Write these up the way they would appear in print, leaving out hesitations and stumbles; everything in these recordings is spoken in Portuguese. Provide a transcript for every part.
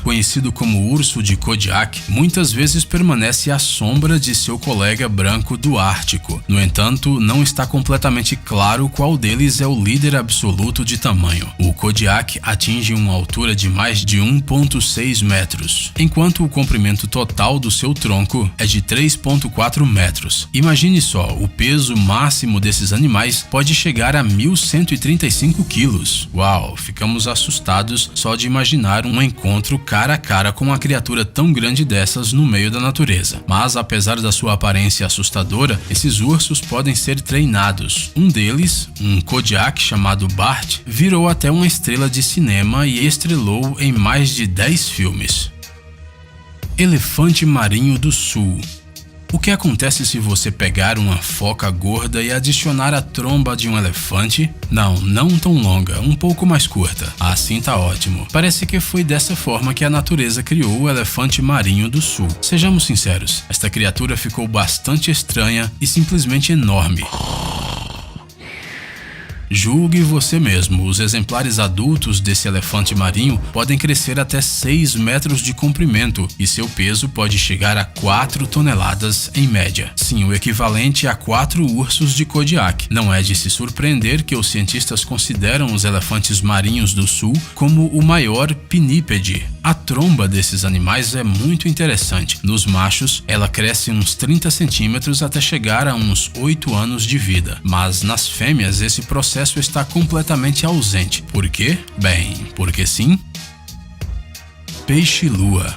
conhecido como urso de Kodiak, muitas vezes permanece à sombra de seu colega branco do Ártico. No entanto, não está completamente claro qual deles é o líder absoluto de tamanho. O Kodiak atinge uma altura de mais de 1,6 metros, enquanto o comprimento total do seu tronco é de 3,4 metros. Imagine só, o peso máximo desses animais pode chegar a 1.135 quilos. Uau, ficamos assustados só de imaginar um encontro cara a cara com uma criatura tão grande dessas no meio da natureza. Mas apesar da sua aparência assustadora, esses ursos podem ser treinados. Um deles, um Kodiak chamado Bart, virou até uma estrela de cinema e estrelou em mais de 10 filmes. Elefante marinho do sul. O que acontece se você pegar uma foca gorda e adicionar a tromba de um elefante? Não tão longa, um pouco mais curta. Assim tá ótimo. Parece que foi dessa forma que a natureza criou o elefante marinho do sul. Sejamos sinceros, esta criatura ficou bastante estranha e simplesmente enorme. Julgue você mesmo, os exemplares adultos desse elefante marinho podem crescer até 6 metros de comprimento e seu peso pode chegar a 4 toneladas em média. Sim, o equivalente a 4 ursos de Kodiak. Não é de se surpreender que os cientistas consideram os elefantes marinhos do sul como o maior pinípede. A tromba desses animais é muito interessante. Nos machos, ela cresce uns 30 centímetros até chegar a uns 8 anos de vida, mas nas fêmeas esse processo está completamente ausente. Por quê? Bem, porque sim. Peixe-lua.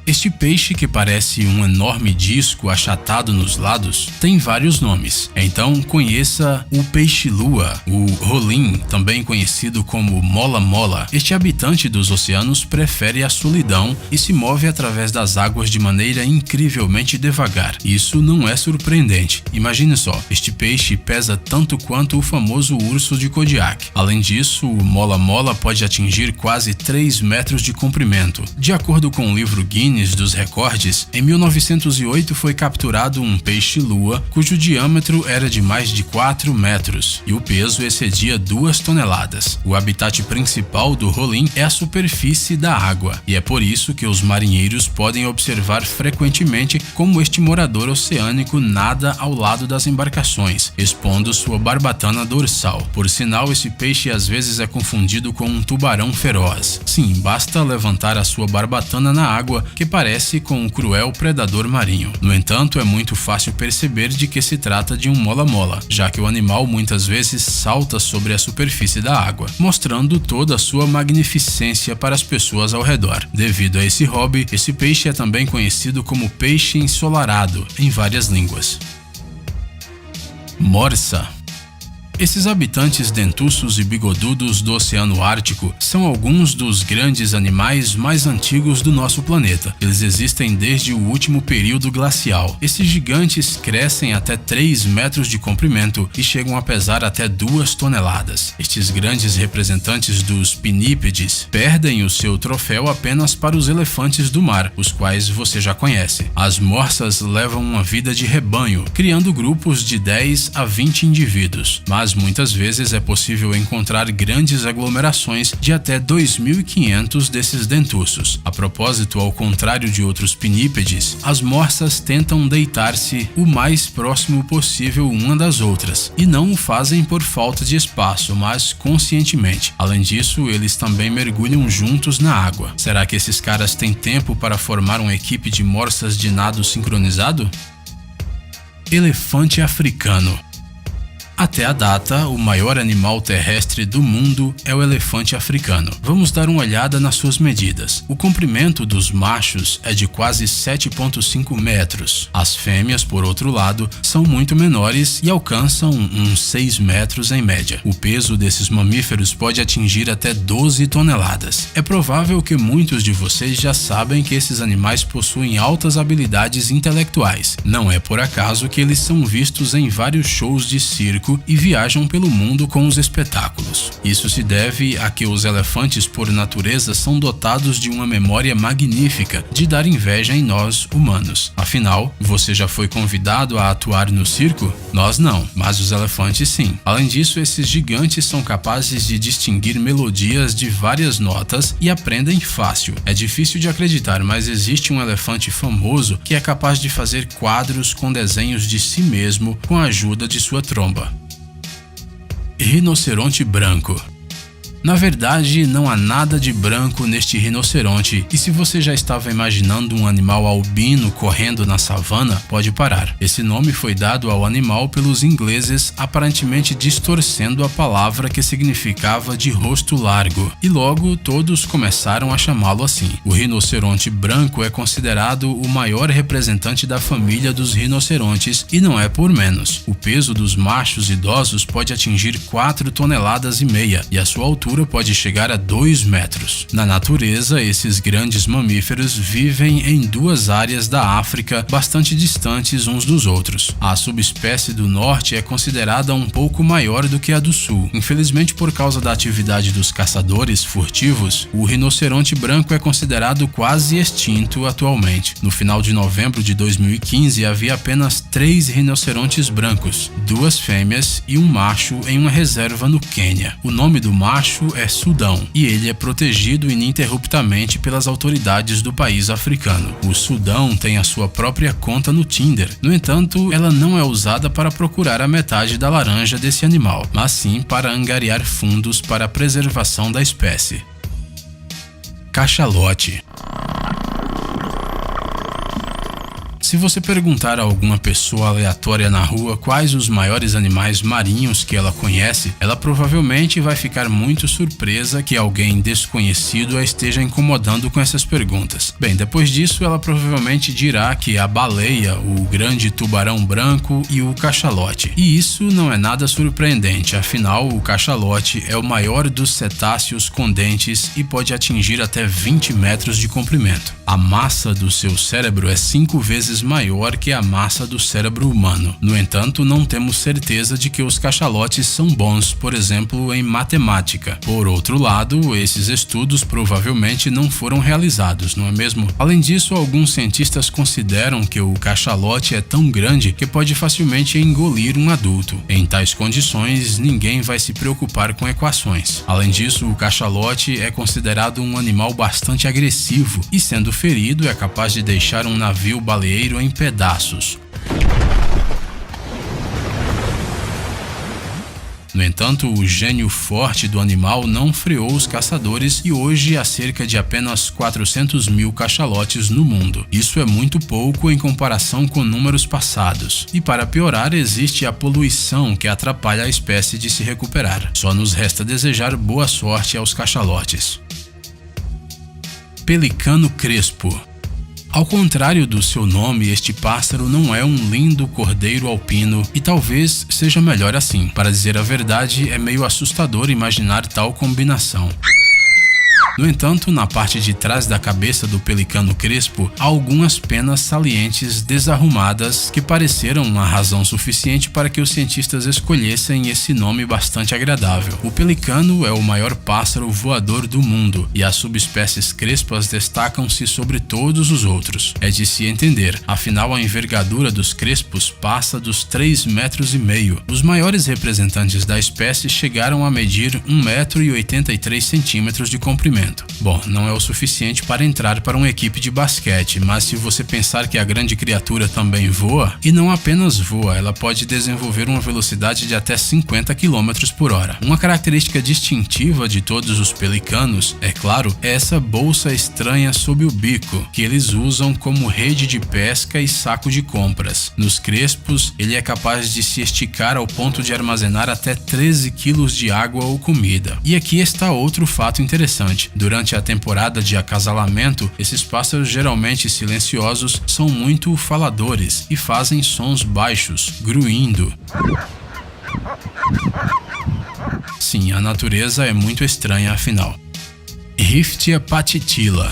Este peixe, que parece um enorme disco achatado nos lados, tem vários nomes. Então conheça o peixe-lua, o rolim, também conhecido como mola-mola. Este habitante dos oceanos prefere a solidão e se move através das águas de maneira incrivelmente devagar. Isso não é surpreendente. Imagine só, este peixe pesa tanto quanto o famoso urso de Kodiak. Além disso, o mola-mola pode atingir quase 3 metros de comprimento. De acordo com o livro Guinness dos recordes, em 1908 foi capturado um peixe-lua cujo diâmetro era de mais de 4 metros e o peso excedia 2 toneladas. O habitat principal do rolim é a superfície da água e é por isso que os marinheiros podem observar frequentemente como este morador oceânico nada ao lado das embarcações, expondo sua barbatana dorsal. Por sinal, esse peixe às vezes é confundido com um tubarão feroz. Sim, basta levantar a sua barbatana na água que parece com um cruel predador marinho. No entanto, é muito fácil perceber de que se trata de um mola-mola, já que o animal muitas vezes salta sobre a superfície da água, mostrando toda a sua magnificência para as pessoas ao redor. Devido a esse hobby, esse peixe é também conhecido como peixe ensolarado em várias línguas. Morsa. Esses habitantes dentuços e bigodudos do Oceano Ártico são alguns dos grandes animais mais antigos do nosso planeta. Eles existem desde o último período glacial. Esses gigantes crescem até 3 metros de comprimento e chegam a pesar até 2 toneladas. Estes grandes representantes dos pinípedes perdem o seu troféu apenas para os elefantes do mar, os quais você já conhece. As morsas levam uma vida de rebanho, criando grupos de 10 a 20 indivíduos, mas muitas vezes é possível encontrar grandes aglomerações de até 2.500 desses dentuços. A propósito, ao contrário de outros pinípedes, as morsas tentam deitar-se o mais próximo possível uma das outras, e não o fazem por falta de espaço, mas conscientemente. Além disso, eles também mergulham juntos na água. Será que esses caras têm tempo para formar uma equipe de morsas de nado sincronizado? Elefante africano. Até a data, o maior animal terrestre do mundo é o elefante africano. Vamos dar uma olhada nas suas medidas. O comprimento dos machos é de quase 7,5 metros. As fêmeas, por outro lado, são muito menores e alcançam uns 6 metros em média. O peso desses mamíferos pode atingir até 12 toneladas. É provável que muitos de vocês já sabem que esses animais possuem altas habilidades intelectuais. Não é por acaso que eles são vistos em vários shows de circo circo e viajam pelo mundo com os espetáculos. Isso se deve a que os elefantes, por natureza, são dotados de uma memória magnífica de dar inveja em nós, humanos. Afinal, você já foi convidado a atuar no circo? Nós não, mas os elefantes sim. Além disso, esses gigantes são capazes de distinguir melodias de várias notas e aprendem fácil. É difícil de acreditar, mas existe um elefante famoso que é capaz de fazer quadros com desenhos de si mesmo com a ajuda de sua tromba. Rinoceronte branco. Na verdade, não há nada de branco neste rinoceronte, e se você já estava imaginando um animal albino correndo na savana, pode parar. Esse nome foi dado ao animal pelos ingleses, aparentemente distorcendo a palavra que significava de rosto largo, e logo todos começaram a chamá-lo assim. O rinoceronte branco é considerado o maior representante da família dos rinocerontes, e não é por menos. O peso dos machos idosos pode atingir 4,5 toneladas, e a sua altura pode chegar a 2 metros. Na natureza, esses grandes mamíferos vivem em duas áreas da África bastante distantes uns dos outros. A subespécie do norte é considerada um pouco maior do que a do sul. Infelizmente, por causa da atividade dos caçadores furtivos, o rinoceronte branco é considerado quase extinto atualmente. No final de novembro de 2015, havia apenas 3 rinocerontes brancos, 2 fêmeas e um macho em uma reserva no Quênia. O nome do macho é Sudão e ele é protegido ininterruptamente pelas autoridades do país africano. O Sudão tem a sua própria conta no Tinder. No entanto, ela não é usada para procurar a metade da laranja desse animal, mas sim para angariar fundos para a preservação da espécie. Cachalote. Se você perguntar a alguma pessoa aleatória na rua quais os maiores animais marinhos que ela conhece, ela provavelmente vai ficar muito surpresa que alguém desconhecido a esteja incomodando com essas perguntas. Bem, depois disso ela provavelmente dirá que a baleia, o grande tubarão branco e o cachalote. E isso não é nada surpreendente, afinal o cachalote é o maior dos cetáceos com dentes e pode atingir até 20 metros de comprimento. A massa do seu cérebro é 5 vezes maior que a massa do cérebro humano. No entanto, não temos certeza de que os cachalotes são bons, por exemplo, em matemática. Por outro lado, esses estudos provavelmente não foram realizados, não é mesmo? Além disso, alguns cientistas consideram que o cachalote é tão grande que pode facilmente engolir um adulto. Em tais condições, ninguém vai se preocupar com equações. Além disso, o cachalote é considerado um animal bastante agressivo e, sendo ferido, é capaz de deixar um navio baleeiro em pedaços. No entanto, o gênio forte do animal não freou os caçadores e hoje há cerca de apenas 400 mil cachalotes no mundo. Isso é muito pouco em comparação com números passados. E para piorar, existe a poluição que atrapalha a espécie de se recuperar. Só nos resta desejar boa sorte aos cachalotes. Pelicano crespo. Ao contrário do seu nome, este pássaro não é um lindo cordeiro alpino e talvez seja melhor assim. Para dizer a verdade, é meio assustador imaginar tal combinação. No entanto, na parte de trás da cabeça do pelicano crespo, há algumas penas salientes desarrumadas que pareceram uma razão suficiente para que os cientistas escolhessem esse nome bastante agradável. O pelicano é o maior pássaro voador do mundo e as subespécies crespas destacam-se sobre todos os outros. É de se entender, afinal a envergadura dos crespos passa dos 3,5 metros. Os maiores representantes da espécie chegaram a medir 1,83 m de comprimento. Bom, não é o suficiente para entrar para uma equipe de basquete, mas se você pensar que a grande criatura também voa, e não apenas voa, ela pode desenvolver uma velocidade de até 50 km por hora. Uma característica distintiva de todos os pelicanos, é claro, é essa bolsa estranha sob o bico, que eles usam como rede de pesca e saco de compras. Nos crespos, ele é capaz de se esticar ao ponto de armazenar até 13 kg de água ou comida. E aqui está outro fato interessante. Durante a temporada de acasalamento, esses pássaros geralmente silenciosos são muito faladores e fazem sons baixos, gruindo. Sim, a natureza é muito estranha afinal. Riftia patitila.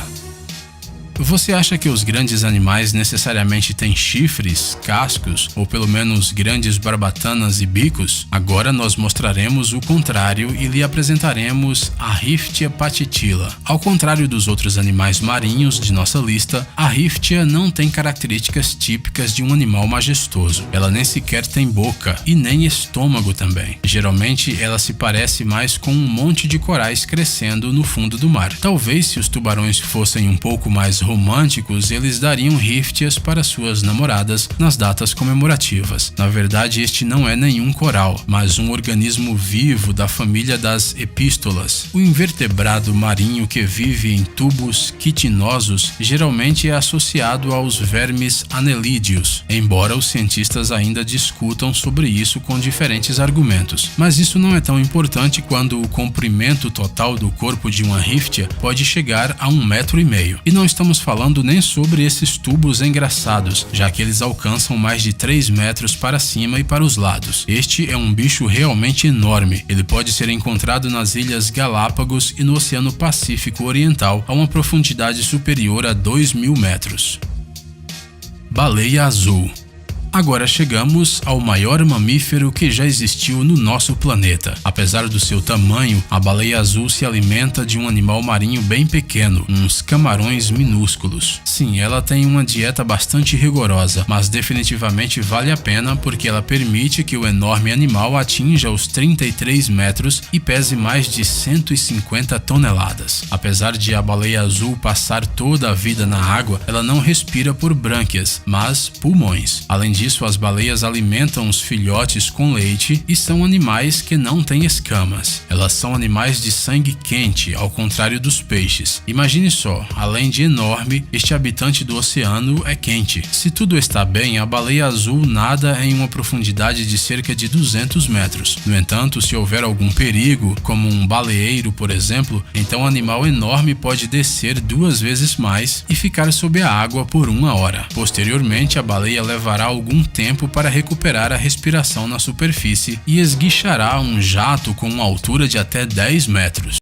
Você acha que os grandes animais necessariamente têm chifres, cascos ou pelo menos grandes barbatanas e bicos? Agora nós mostraremos o contrário e lhe apresentaremos a Riftia patitila. Ao contrário dos outros animais marinhos de nossa lista, a Riftia não tem características típicas de um animal majestoso. Ela nem sequer tem boca e nem estômago também. Geralmente ela se parece mais com um monte de corais crescendo no fundo do mar. Talvez se os tubarões fossem um pouco mais românticos, eles dariam Riftias para suas namoradas nas datas comemorativas. Na verdade, este não é nenhum coral, mas um organismo vivo da família das epístolas. O invertebrado marinho que vive em tubos quitinosos geralmente é associado aos vermes anelídeos, embora os cientistas ainda discutam sobre isso com diferentes argumentos. Mas isso não é tão importante quando o comprimento total do corpo de uma Riftia pode chegar a 1,5 metros. E não estamos falando nem sobre esses tubos engraçados, já que eles alcançam mais de 3 metros para cima e para os lados. Este é um bicho realmente enorme. Ele pode ser encontrado nas Ilhas Galápagos e no Oceano Pacífico Oriental a uma profundidade superior a 2.000 metros. Baleia azul. Agora chegamos ao maior mamífero que já existiu no nosso planeta. Apesar do seu tamanho, a baleia azul se alimenta de um animal marinho bem pequeno, uns camarões minúsculos. Sim, ela tem uma dieta bastante rigorosa, mas definitivamente vale a pena porque ela permite que o enorme animal atinja os 33 metros e pese mais de 150 toneladas. Apesar de a baleia azul passar toda a vida na água, ela não respira por brânquias, mas pulmões. Além disso, as baleias alimentam os filhotes com leite e são animais que não têm escamas. Elas são animais de sangue quente, ao contrário dos peixes. Imagine só, além de enorme, este habitante do oceano é quente. Se tudo está bem, a baleia azul nada em uma profundidade de cerca de 200 metros. No entanto, se houver algum perigo, como um baleeiro, por exemplo, então o animal enorme pode descer 2 vezes mais e ficar sob a água por 1 hora. Posteriormente, a baleia levará algum tempo para recuperar a respiração na superfície e esguichará um jato com uma altura de até 10 metros.